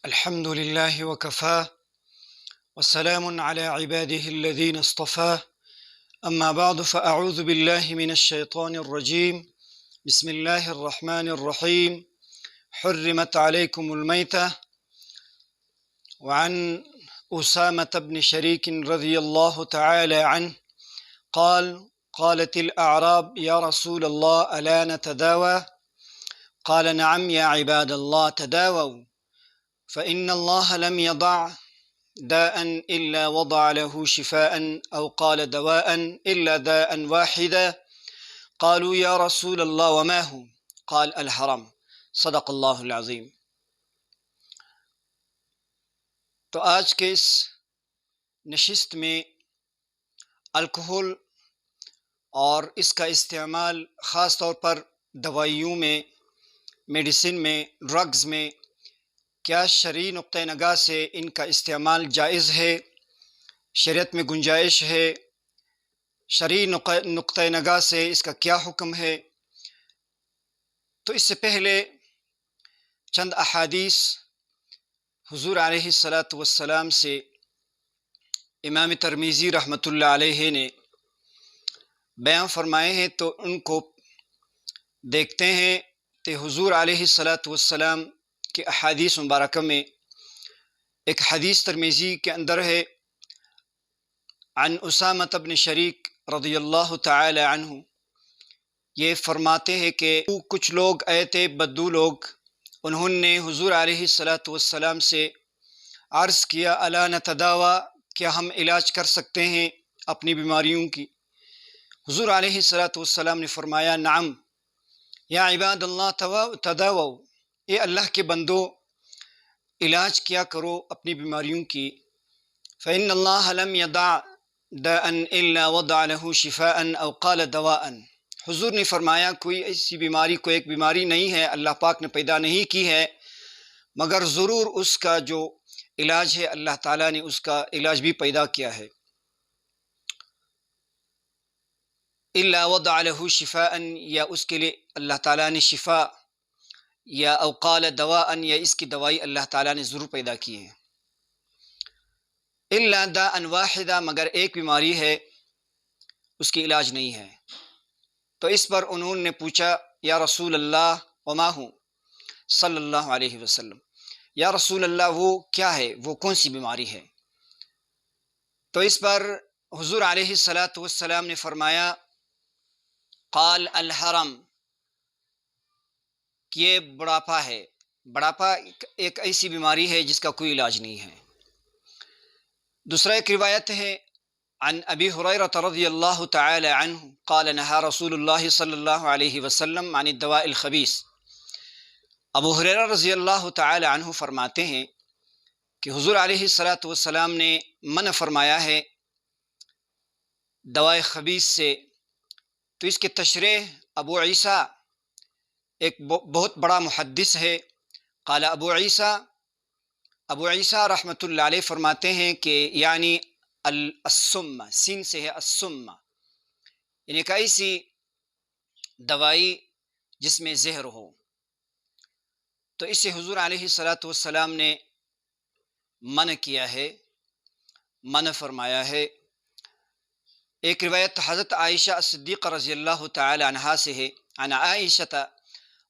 الحمد لله وكفى وسلام على عباده الذين اصطفى أما بعد فأعوذ بالله من الشيطان الرجيم بسم الله الرحمن الرحيم حرمت عليكم الميتة. وعن أسامة بن شريك رضي الله تعالى عنه قالت الأعراب يا رسول الله ألا نتداوى؟ قال نعم يا عباد الله تداووا فإن الله لم يضع داء إلا وضع له شفاء أو قال دواء إلا داء واحدا قالوا يا رسول الله وما هو؟ قال الحرم صدق اللہ العظیم۔ تو آج کے اس نشست میں الکحل اور اس کا استعمال خاص طور پر دوائیوں میں، میڈیسن میں، ڈرگز میں کیا شرعی نقطۂ نگاہ سے ان کا استعمال جائز ہے، شریعت میں گنجائش ہے، شرعی نقطۂ نگاہ سے اس کا کیا حکم ہے۔ تو اس سے پہلے چند احادیث حضور علیہ السلام سے امام ترمذی رحمۃ اللہ علیہ نے بیان فرمائے ہیں، تو ان کو دیکھتے ہیں کہ حضور علیہ السلام کے احادیث مبارکہ میں ایک حدیث ترمذی کے اندر ہے، عن اسامہ بن شریک رضی اللہ تعالی عنہ، یہ فرماتے ہیں کہ کچھ لوگ آئے تھے، بدو لوگ، انہوں نے حضور علیہ السلام سے عرض کیا الا نتداوی، کیا ہم علاج کر سکتے ہیں اپنی بیماریوں کی؟ حضور علیہ السلام نے فرمایا نعم یا عباد اللہ تداووا، اے اللہ کے بندو علاج کیا کرو اپنی بیماریوں کی۔ فإن اللہ لم يدع داء الا وضع له شفاء او قال دواء، حضور نے فرمایا کوئی ایسی بیماری، کوئی ایک بیماری نہیں ہے اللہ پاک نے پیدا نہیں کی ہے، مگر ضرور اس کا جو علاج ہے اللہ تعالیٰ نے اس کا علاج بھی پیدا کیا ہے۔ الا وضع له شفاء، یا اس کے لیے اللہ تعالیٰ نے شفا، یا او قال دواء، یا اس کی دوائی اللہ تعالیٰ نے ضرور پیدا کی ہے۔ الا داء واحدا، مگر ایک بیماری ہے اس کی علاج نہیں ہے۔ تو اس پر انہوں نے پوچھا یا رسول اللہ وما ہو صلی اللہ علیہ وسلم، یا رسول اللہ وہ کیا ہے، وہ کون سی بیماری ہے؟ تو اس پر حضور علیہ السلام نے فرمایا قال الحرم، کہ یہ بڑھاپا ہے، بڑھاپا ایک ایسی بیماری ہے جس کا کوئی علاج نہیں ہے۔ دوسرا ایک روایت ہے عن ابی ہریرہ رضی اللہ تعالی عنہ قال نہا رسول اللہ صلی اللہ علیہ وسلم عن الدواء الخبیث، ابو ہریرہ رضی اللہ تعالی عنہ فرماتے ہیں کہ حضور علیہ السلام نے منع فرمایا ہے دواء خبیث سے۔ تو اس کی تشریح ابو عیسیٰ ایک بہت بڑا محدث ہے، قال ابو عیسیٰ رحمۃ اللہ علیہ فرماتے ہیں کہ یعنی السم، سین سے ہے السم، یعنی کہ ایسی دوائی جس میں زہر ہو۔ تو اس سے حضور علیہ السلام نے منع کیا ہے، منع فرمایا ہے۔ ایک روایت حضرت عائشہ صدیقہ رضی اللہ تعالی عنہا سے ہے، عن عائشہ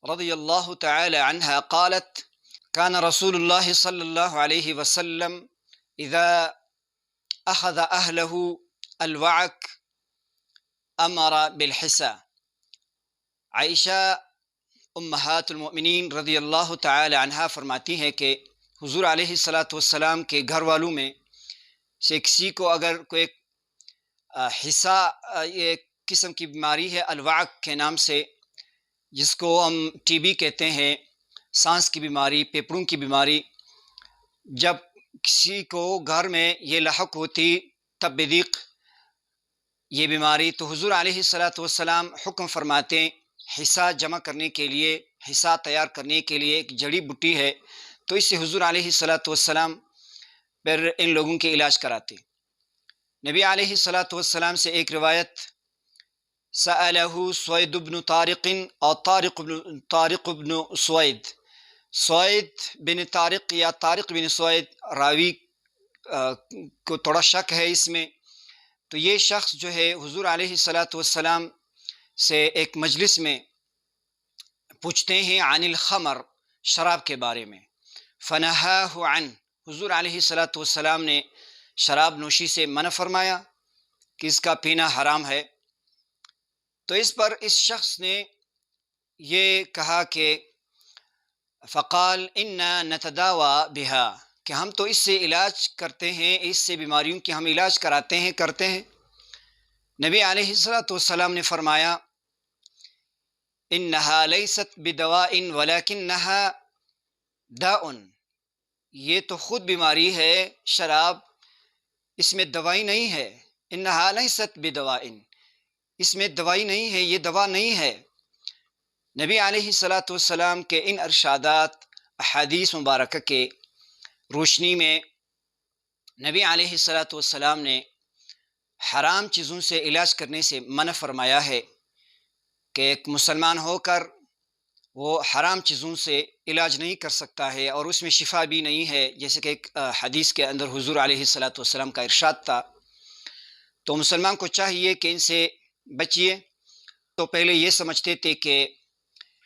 رضی اللہ تعالی عنہا قالت كان رسول اللہ صلی اللہ علیہ وسلم اذا اخذ اہلہ الوعک امر بالحسا۔ عائشہ امہات المؤمنین رضی اللہ تعالی عنہا فرماتی ہے کہ حضور علیہ السلام کے گھر والوں میں سے کسی کو اگر کوئی حصہ، ایک قسم کی بیماری ہے الوعک کے نام سے، جس کو ہم ٹی بی کہتے ہیں، سانس کی بیماری، پھیپھڑوں کی بیماری، جب کسی کو گھر میں یہ لاحق ہوتی تب بدیق یہ بیماری، تو حضور علیہ السلام حکم فرماتے حصہ جمع کرنے کے لیے، حصہ تیار کرنے کے لیے ایک جڑی بوٹی ہے، تو اس سے حضور علیہ السلام پھر ان لوگوں کے علاج کراتے۔ نبی علیہ السلام سے ایک روایت سألہ سوید بن طارق اور طارق بن سوید، سوید بن طارق یا طارق بن سوید راوی کو تھوڑا شک ہے اس میں. تو یہ شخص جو ہے حضور علیہ الصلاۃ والسلام سے ایک مجلس میں پوچھتے ہیں عن الخمر، شراب کے بارے میں. فنہاہ عن، حضور علیہ الصلاۃ والسلام نے شراب نوشی سے منع فرمایا کہ اس کا پینا حرام ہے. تو اس پر اس شخص نے یہ کہا کہ فقال انا نتداوى بها، کہ ہم تو اس سے علاج کرتے ہیں، اس سے بیماریوں کی ہم علاج کراتے ہیں، کرتے ہیں. نبی علیہ الصلاۃ والسلام نے فرمایا انہا لیست بدواء ولکنہا داء، یہ تو خود بیماری ہے شراب، اس میں دوائی نہیں ہے. انہا لیست بدواء، اس میں دوائی نہیں ہے، یہ دوا نہیں ہے. نبی علیہ الصلاۃ والسلام کے ان ارشادات احادیث مبارکہ کے روشنی میں نبی علیہ الصلاۃ والسلام نے حرام چیزوں سے علاج کرنے سے منع فرمایا ہے کہ ایک مسلمان ہو کر وہ حرام چیزوں سے علاج نہیں کر سکتا ہے اور اس میں شفا بھی نہیں ہے، جیسے کہ ایک حدیث کے اندر حضور علیہ الصلاۃ والسلام کا ارشاد تھا. تو مسلمان کو چاہیے کہ ان سے بچیے. تو پہلے یہ سمجھتے تھے کہ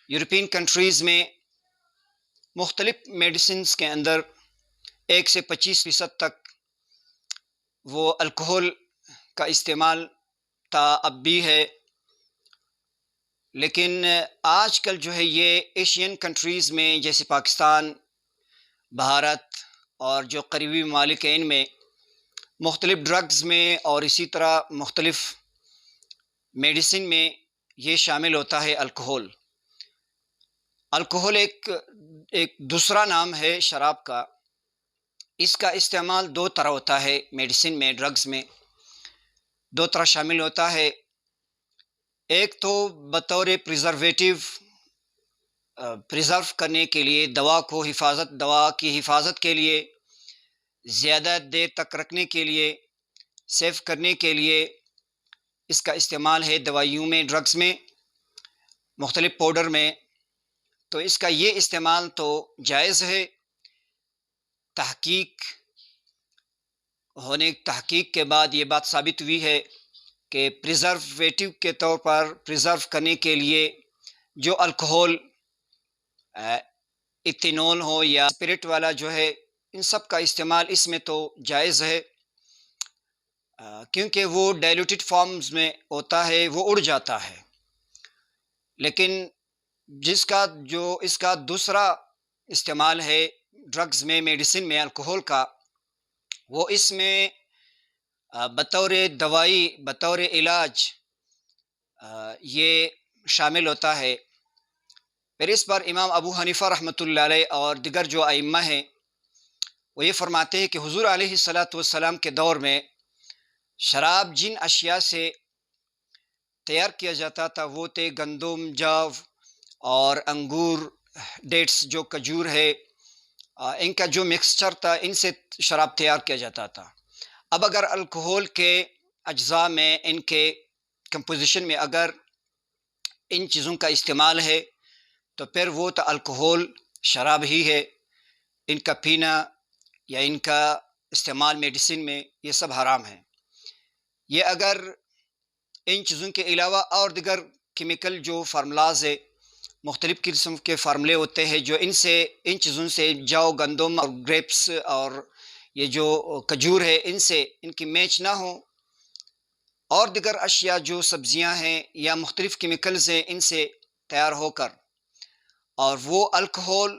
یورپین کنٹریز میں مختلف میڈیسنز کے اندر 1 سے 25% تک وہ الکحل کا استعمال تھا، اب بھی ہے. لیکن آج کل جو ہے یہ ایشین کنٹریز میں جیسے پاکستان، بھارت اور جو قریبی ممالک ہیں ان میں مختلف ڈرگز میں اور اسی طرح مختلف میڈیسن میں یہ شامل ہوتا ہے الکحل. الکحل ایک دوسرا نام ہے شراب کا. اس کا استعمال 2 طرح ہوتا ہے میڈیسن میں، ڈرگز میں 2 طرح شامل ہوتا ہے. ایک تو بطور پریزرویٹو، پریزرو کرنے کے لیے، دوا کی حفاظت کے لیے، زیادہ دیر تک رکھنے کے لیے، سیو کرنے کے لیے اس کا استعمال ہے دوائیوں میں، ڈرگز میں، مختلف پاؤڈر میں. تو اس کا یہ استعمال تو جائز ہے. تحقیق کے بعد یہ بات ثابت ہوئی ہے کہ پریزرویٹو کے طور پر پریزرو کرنے کے لیے جو الکحل، ایتھینول ہو یا اسپرٹ والا جو ہے، ان سب کا استعمال اس میں تو جائز ہے، کیونکہ وہ ڈائلوٹڈ فارمز میں ہوتا ہے، وہ اڑ جاتا ہے. لیکن اس کا دوسرا استعمال ہے ڈرگز میں، میڈیسن میں، الکحل کا، وہ اس میں بطور دوائی، بطور علاج یہ شامل ہوتا ہے. پھر اس پر امام ابو حنیفہ رحمۃ اللہ علیہ اور دیگر جو ائمہ ہیں وہ یہ فرماتے ہیں کہ حضور علیہ الصلاۃ والسلام کے دور میں شراب جن اشیاء سے تیار کیا جاتا تھا وہ تھے گندم، جو اور انگور، ڈیٹس جو کھجور ہے، ان کا جو مکسچر تھا، ان سے شراب تیار کیا جاتا تھا. اب اگر الکحل کے اجزاء میں، ان کے کمپوزیشن میں اگر ان چیزوں کا استعمال ہے تو پھر وہ تو الکحل شراب ہی ہے. ان کا پینا یا ان کا استعمال میڈیسن میں یہ سب حرام ہے. یہ اگر ان چیزوں کے علاوہ اور دیگر کیمیکل جو فارمولاز ہے، مختلف قسم کے فارمولے ہوتے ہیں جو ان چیزوں سے، جو گندم اور گریپس اور یہ جو کھجور ہے، ان کی میچ نہ ہو، اور دیگر اشیاء جو سبزیاں ہیں یا مختلف کیمیکلز ہیں ان سے تیار ہو کر، اور وہ الکحل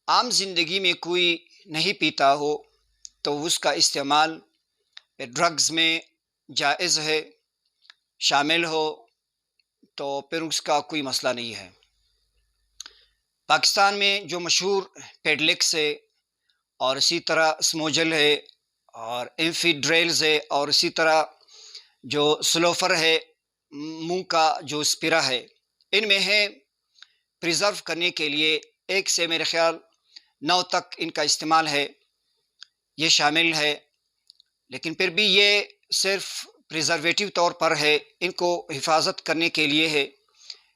عام زندگی میں کوئی نہیں پیتا ہو تو اس کا استعمال ڈرگز میں جائز ہے، شامل ہو تو پھر اس کا کوئی مسئلہ نہیں ہے. پاکستان میں جو مشہور پیڈلکس ہے اور اسی طرح اسموجل ہے اور انفیڈریلز ہے اور اسی طرح جو سلوفر ہے، منہ کا جو اسپرا ہے، ان میں ہے پریزرو کرنے کے لیے 1 سے میرے خیال 9 تک ان کا استعمال ہے، یہ شامل ہے. لیکن پھر بھی یہ صرف پریزرویٹو طور پر ہے، ان کو حفاظت کرنے کے لیے ہے،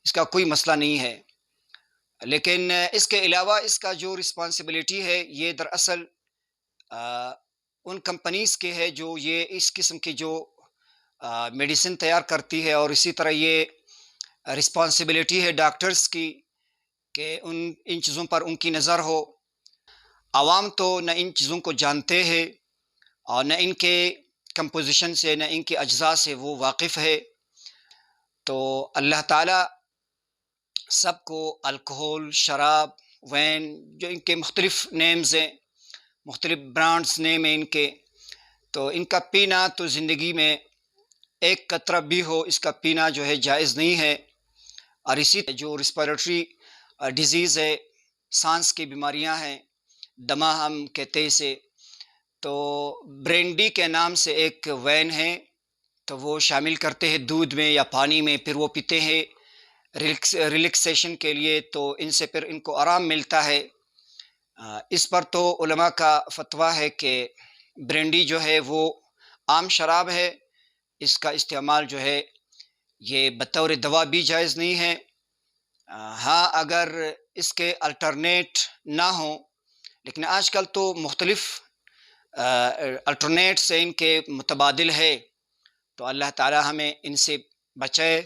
اس کا کوئی مسئلہ نہیں ہے. لیکن اس کے علاوہ اس کا جو رسپانسبلٹی ہے یہ دراصل ان کمپنیز کے ہے جو یہ اس قسم کی جو میڈیسن تیار کرتی ہے، اور اسی طرح یہ رسپانسبلٹی ہے ڈاکٹرز کی کہ ان چیزوں پر ان کی نظر ہو۔ عوام تو نہ ان چیزوں کو جانتے ہیں اور نہ ان کے کمپوزیشن سے، نہ ان کے اجزاء سے وہ واقف ہے۔ تو اللہ تعالیٰ سب کو الکحل، شراب، وین، جو ان کے مختلف نیمز ہیں، مختلف برانڈز نیم ہیں ان کے، تو ان کا پینا تو زندگی میں ایک قطرہ بھی ہو اس کا پینا جو ہے جائز نہیں ہے۔ اور اسی جو ریسپیریٹری ڈیزیز ہے، سانس کی بیماریاں ہیں، دمہ ہم کہتے ہیں اسے، تو برینڈی کے نام سے ایک وین ہے، تو وہ شامل کرتے ہیں دودھ میں یا پانی میں، پھر وہ پیتے ہیں ریلیکسیشن کے لیے، تو ان سے پھر ان کو آرام ملتا ہے۔ اس پر تو علماء کا فتویٰ ہے کہ برینڈی جو ہے وہ عام شراب ہے، اس کا استعمال جو ہے یہ بطور دوا بھی جائز نہیں ہے۔ ہاں اگر اس کے الٹرنیٹ نہ ہوں، لیکن آج کل تو مختلف الٹرنیٹ سے ان کے متبادل ہے، تو اللہ تعالی ہمیں ان سے بچائے۔